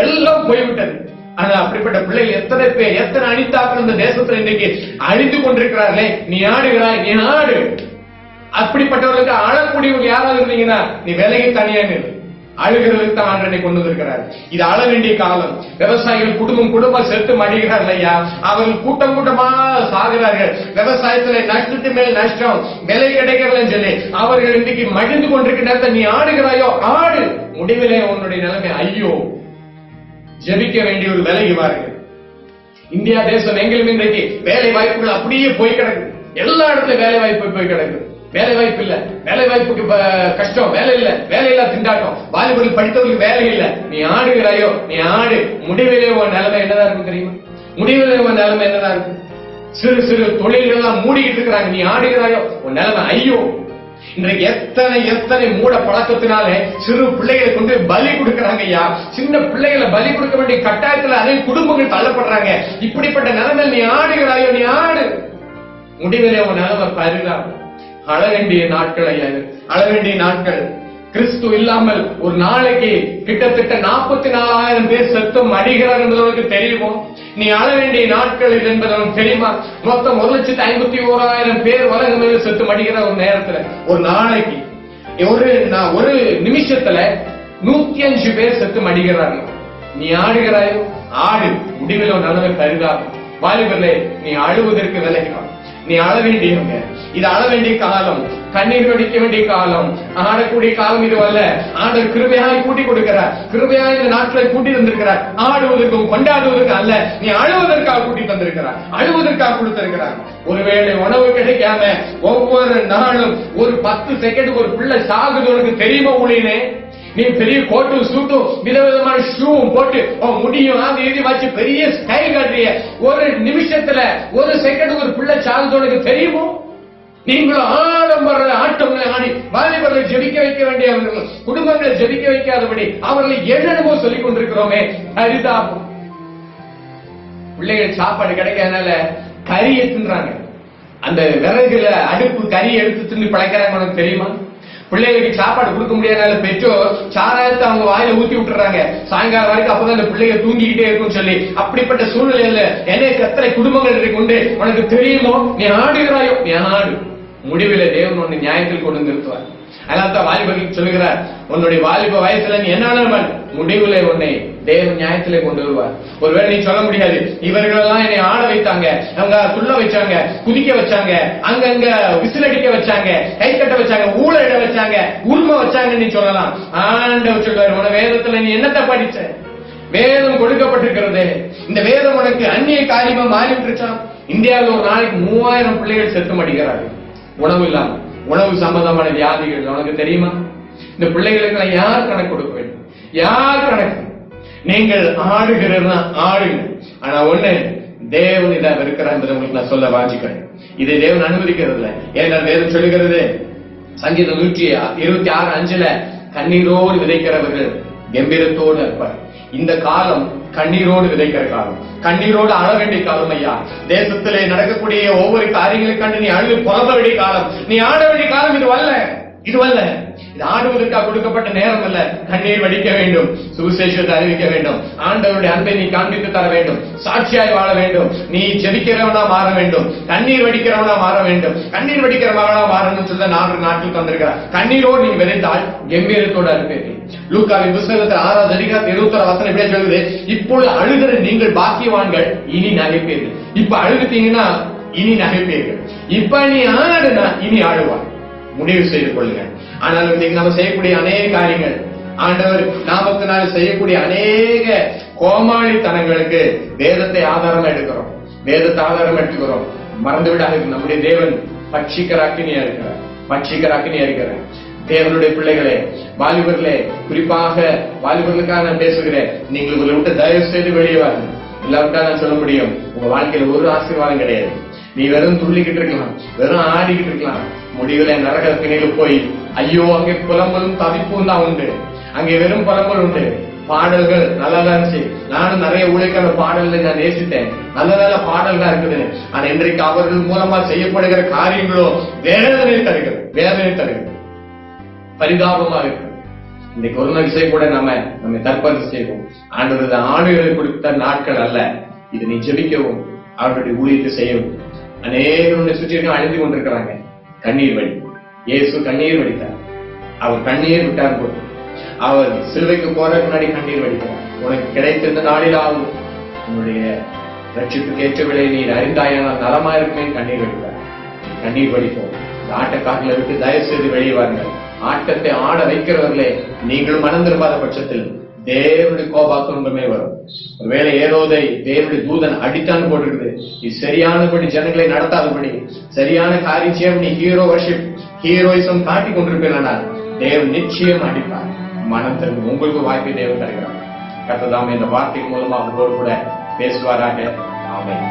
எல்லாம் போய்விட்டது. ஆனா அப்படிப்பட்ட பிள்ளைகள் எத்தனை பேர், எத்தனை அனிதாக்கள் இந்த தேசத்துல இன்னைக்கு அழிந்து கொண்டிருக்கிறார்களே. நீ ஆடுகிறாய், நீ ஆடு. அப்படிப்பட்டவர்களுக்கு அழக்கூடியவங்க யாராவது இருந்தீங்கன்னா நீ விலகி தனியாக அழுகிறதுக்கு தான் ஆண்டனை கொண்டு வந்திருக்கிறார். இது அழ வேண்டிய காலம். விவசாயிகள் குடும்பம் செத்து மடிகிறார்கள் ஐயா. அவர்கள் கூட்டம் கூட்டமா சாகிறார்கள். விவசாயத்துல நஷ்டத்து மேல் நஷ்டம், விலை கிடைக்கிறதுன்னு சொல்லி அவர்கள் இன்றைக்கு மடிந்து கொண்டிருக்கிற நேரத்தை நீ ஆடுகிறாயோ? ஆடு. முடிவிலே உன்னுடைய நிலைமை ஐயோ. ஜெபிக்க வேண்டிய ஒரு விலகி வாருங்கள். இந்தியா தேசம் எங்கிலும் இன்றைக்கு வேலை வாய்ப்புகள் அப்படியே போய் கிடக்கு. எல்லா இடத்துலயும் வேலை வாய்ப்பு போய் கிடக்கு. வேலை வாய்ப்பு இல்ல, வேலை வாய்ப்புக்கு கஷ்டம், வேலை இல்ல, வேலையில்லா திண்டாட்டம், வாலிபர்கள் படித்தவர்களுக்கு வேலை இல்ல. நீ ஆடுகிறாயோ? நீ ஆடு. முடிவிலே உன் நிலைமை என்னதான் இருக்கும் தெரியுமா? முடிவிலே உன் நிலைமை என்னதான் இருக்கும்? சிறு சிறு தொழில்கள் எல்லாம் மூடிக்கிட்டு இருக்கிறாங்க. நீ ஆடுகிறாயோ? உன் நிலைமை ஐயோ. இன்றைக்கு எத்தனை மூட பழக்கத்தினாலே சிறு பிள்ளைகளை கொண்டு பலி கொடுக்கிறாங்க ஐயா. சின்ன பிள்ளைகளை பலி கொடுக்க வேண்டிய கட்டாயத்துல அதே குடும்பங்கள் தள்ளப்படுறாங்க. இப்படிப்பட்ட நிலைமையில் நீ ஆடுகிறாயோ? நீ ஆடு. முடிவிலே உன் நிலைமை பரிதாபம். அழ வேண்டிய நாட்கள் ஐயா, அழ வேண்டிய நாட்கள். கிறிஸ்து இல்லாமல் ஒரு நாளைக்கு கிட்டத்தட்ட 44,000 பேர் செத்தும் அடிகிறார் என்பதற்கு தெரியுமோ? நீ அழ வேண்டிய நாட்கள் இது என்பது அவனுக்கு தெரியுமா? மொத்தம் 1,51,000 பேர் உலகம் செத்து மடிகிற ஒரு நேரத்துல, ஒரு நாளைக்கு ஒரு நிமிஷத்துல 105 பேர் செத்து மடிகிறார்கள். நீ ஆடுகிறாயோ? ஆடு. முடிவில் ஒரு நிலைமை கருதாகும். வாலிபர்களே, நீ அழுவதற்கு விலகினான். நீ அழ வேண்டியவங்க. இது அழ வேண்டிய காலம், கண்ணீர் வடிக்க வேண்டிய காலம், ஆடக்கூடிய காலம் இது அல்ல. ஆண்டவர் கிருபையாய் கூட்டி கொடுக்கிறார். கிருபையாய் இந்த நாட்களை கூட்டி தந்திருக்கிறார். ஆடுவதற்கும் கொண்டாடுவதற்கு அல்ல, நீ அழுவதற்காக கூட்டி தந்திருக்கிறார், அழுவதற்காக கொடுத்திருக்கிறார். ஒருவேளை உணவு கிடைக்காம ஒவ்வொரு நாளும் ஒரு 10 செகண்ட் ஒரு பிள்ளை சாகுது உனக்கு தெரியுமா? ஊழியனே, நீ பெரிய கோட்டும் சூட்டும் விதவிதமான ஷூவும் போட்டு முடியும் அது எழுதி வச்சு பெரிய ஸ்டைல் காட்டுறிய, ஒரு நிமிஷத்துல ஒரு செகண்ட் ஒரு பிள்ளை சாகுது தெரியுமோ? நீங்களும் ஆடம்பர ஆட்டங்களை ஆடி வாலிபர்களை ஜெபிக்க வைக்க வேண்டியவர்கள், குடும்பங்களை ஜெபிக்க வைக்காதபடி அவர்களை என்னென்னமோ சொல்லிக் கொண்டிருக்கிறோமே. பரிதாபம். பிள்ளைகள் சாப்பாடு கிடைக்காதனால கறியை தின்றாங்க. அந்த விறகுல அடுப்பு கறி எடுத்து தின்னு பழைக்கிறாங்க. உனக்கு தெரியுமா? பிள்ளைகளுக்கு சாப்பாடு கொடுக்க முடியாதனால பெற்றோர் சாராயத்தை அவங்க வாயில ஊத்தி விட்டுறாங்க. சாயங்காலம் வரைக்கும் அப்பதான் அந்த பிள்ளைங்க தூங்கிக்கிட்டே இருக்கும் சொல்லி. அப்படிப்பட்ட சூழ்நிலையில என்னை எத்தனை குடும்பங்கள் கொண்டு உனக்கு தெரியுமோ? நீ ஆடுகிறாயோ? நீ ஆடு. முடிவில தேவன் உன்னை நியாயத்தில் கொண்டு நிறுத்துவார். அதனால்தான் வாலிபர்களுக்கு சொல்லுகிறார், உன்னுடைய வாலிப வயசுல நீ என்ன முடிவுல உன்னை தேவன் நியாயத்திலே கொண்டு வருவார். ஒருவேளை நீ சொல்ல முடியாது, இவர்கள் எல்லாம் என்னை ஆட வைத்தாங்க, அவங்க துள்ள வச்சாங்க, குதிக்க வச்சாங்க, அங்கங்க விசிலடிக்க வச்சாங்க, கை கட்ட வச்சாங்க, ஊழலிட வச்சாங்க, உரிமை வச்சாங்கன்னு நீ சொல்லலாம். ஆண்டவர் சொல்றாரு, உன வேதத்துல நீ என்னத்தை படிச்ச? வேதம் கொடுக்கப்பட்டிருக்கிறது. இந்த வேதம் உனக்கு அந்நிய காரியமா மாறிட்டு. இந்தியாவில் ஒரு நாளைக்கு 3000 பிள்ளைகள் செத்து மடிக்கிறார்கள் உணவு இல்லாம. உணவு சம்பந்தமான வியாதிகள் உனக்கு தெரியுமா? இந்த பிள்ளைகளுக்கு யார் கணக்கு கொடுக்க வேண்டும்? யார் கணக்கு? நீங்கள் ஆடுகிறதா ஆடுங்க. ஆனா ஒண்ணு, தேவன் இதை இருக்கிறார் என்பதை உங்களுக்கு நான் சொல்ல வாஞ்சிக்கிறேன். இதை தேவன் அனுமதிக்கிறது இல்லை. ஏன்னா வேதம் சொல்லுகிறது, சங்கீதம் 126:5 கண்ணீரோடு விதைக்கிறவர்கள் கம்பீரத்தோடு இருப்பார். இந்த காலம் கண்ணீரோடு விதைக்கிற காலம், கண்ணீரோடு அழ வேண்டிய காலம் ஐயா. தேசத்திலே நடக்கக்கூடிய ஒவ்வொரு காரியங்களுக்கு கண்டு நீ அழுது புலம்ப வேண்டிய காலம், நீ ஆட வேண்டிய காலம் இதுவல்ல. இது ஆடுவதற்காக கொடுக்கப்பட்ட நேரம் அல்ல. கண்ணீர் வடிக்க வேண்டும், சுவிசேஷத்தை அறிவிக்க வேண்டும், ஆண்டவருடைய அன்பை நீ காண்பித்து தர வேண்டும், சாட்சியாய் வாழ வேண்டும். நீ ஜெபிக்கிறவனா மாற வேண்டும், கண்ணீர் வடிக்கிறவனா மாற வேண்டும். கண்ணீர் வடிக்கிறவனா மாறணும்னு சொல்ல 4 நாட்கள் தந்திருக்கிறார். கண்ணீரோடு நீ விதைத்தால் கம்பீரத்தோடு அனுப்பி. லூக்காவின் புத்தகத்தில் 6வது அதிகாரம் 21 வசனம் இப்படியே சொல்லுது, இப்பொழுது அழுகிற நீங்கள் பாக்கியவான்கள், இனி நகைப்பீர்கள். இப்ப அழுகுத்தீங்கன்னா இனி நகைப்பீர்கள். இப்ப நீ ஆடுனா இனி ஆடுவார். முடிவு செய்து கொள்ளுங்க. ஆனால் இன்னைக்கு நம்ம செய்யக்கூடிய அநேக காரியங்கள், ஆண்டவர் நாமத்தினால் செய்யக்கூடிய அநேக கோமாளித்தனங்களுக்கு வேதத்தை ஆதாரமா எடுக்கிறோம், வேதத்தை ஆதாரமா எடுத்துக்கிறோம். மறந்து விடாது, நம்முடைய தேவன் பட்சிக்கிற அக்கினியா இருக்கிறார், பட்சிக்கிற அக்கினியா இருக்கிறார். தேவனுடைய பிள்ளைகளே, வாலிபர்களே, குறிப்பாக வாலிபர்களுக்காக நான் பேசுகிறேன். நீங்கள் உங்களை விட்டு தயவு செய்து வெளியே வாங்க. இல்லாவிட்டா நான் சொல்ல முடியும், உங்க வாழ்க்கையில ஒரு ஆசீர்வாதம் கிடையாது. நீ வெறும் துள்ளிக்கிட்டு இருக்கலாம், வெறும் ஆடிக்கிட்டு இருக்கலாம். முடிவுல நரகத்தினில் போய் ஐயோ அங்கே புலம்பலும் தவிப்பும் தான் உண்டு. அங்கே வெறும் புலம்பல் உண்டு. பாடல்கள் நல்லா இருந்துச்சு. நானும் நிறைய ஊழியக்கான பாடல்களை நான் நேசித்தேன். நல்ல நல்ல பாடல்கள் இருக்குது. ஆனா இன்றைக்கு அவர்கள் மூலமா செய்யப்படுகிற காரியங்களோ வேதனை தருகிறது, பரிதாபமாக இருக்கு. இன்னைக்கு ஒரு விஷயம் கூட நம்ம தற்பது செய்வோம். ஆண்டுகளை கொடுத்த நாட்கள் அல்ல இது. நீ ஜெபிக்கவும் அவருடைய ஊழியத்தை செய்யவும். அநேக சுற்றிலும் அழிந்து கொண்டிருக்கிறாங்க. கண்ணீர் வடி. இயேசு கண்ணீர் வடித்தார். அவர் கண்ணீர் விட்டார் போது அவர் சிலுவைக்கு போறதுக்கு முன்னாடி கண்ணீர் வடித்தார். உனக்கு கிடைத்த நாளிலாவது உன்னுடைய ரட்சிப்புக்கு ஏற்ற விலை நீ அறிந்தாயானால் நலமா இருக்குமே கண்ணீர் வடித்தார். கண்ணீர் வடிப்போம். இந்த ஆட்டக்காட்டில விட்டு தயவு செய்து வெளியே வாருங்கள். ஆட்டத்தை ஆட வைக்கிறவர்களே நீங்களும் மனம் திரும்பாத பட்சத்தில் தேவனுடைய கோபாக்குமே வரும். ஒருவேளை ஏரோதை தேவனுடைய தூதன் அடித்தான்னு போட்டிருக்குது. இது சரியானபடி ஜனங்களை நடத்தாதபடி சரியான காரியம் நீ ஹீரோயிசம் காட்டி கொண்டிருப்பீர்கள். தேவன் நிச்சயம் அடிப்பார். மனம் திரும்ப உங்களுக்கு வாய்ப்பை தேவன் தருகிறார். கர்த்தர் இந்த வார்த்தை மூலமா உங்களோடு கூட பேசுவாராக. ஆமென்.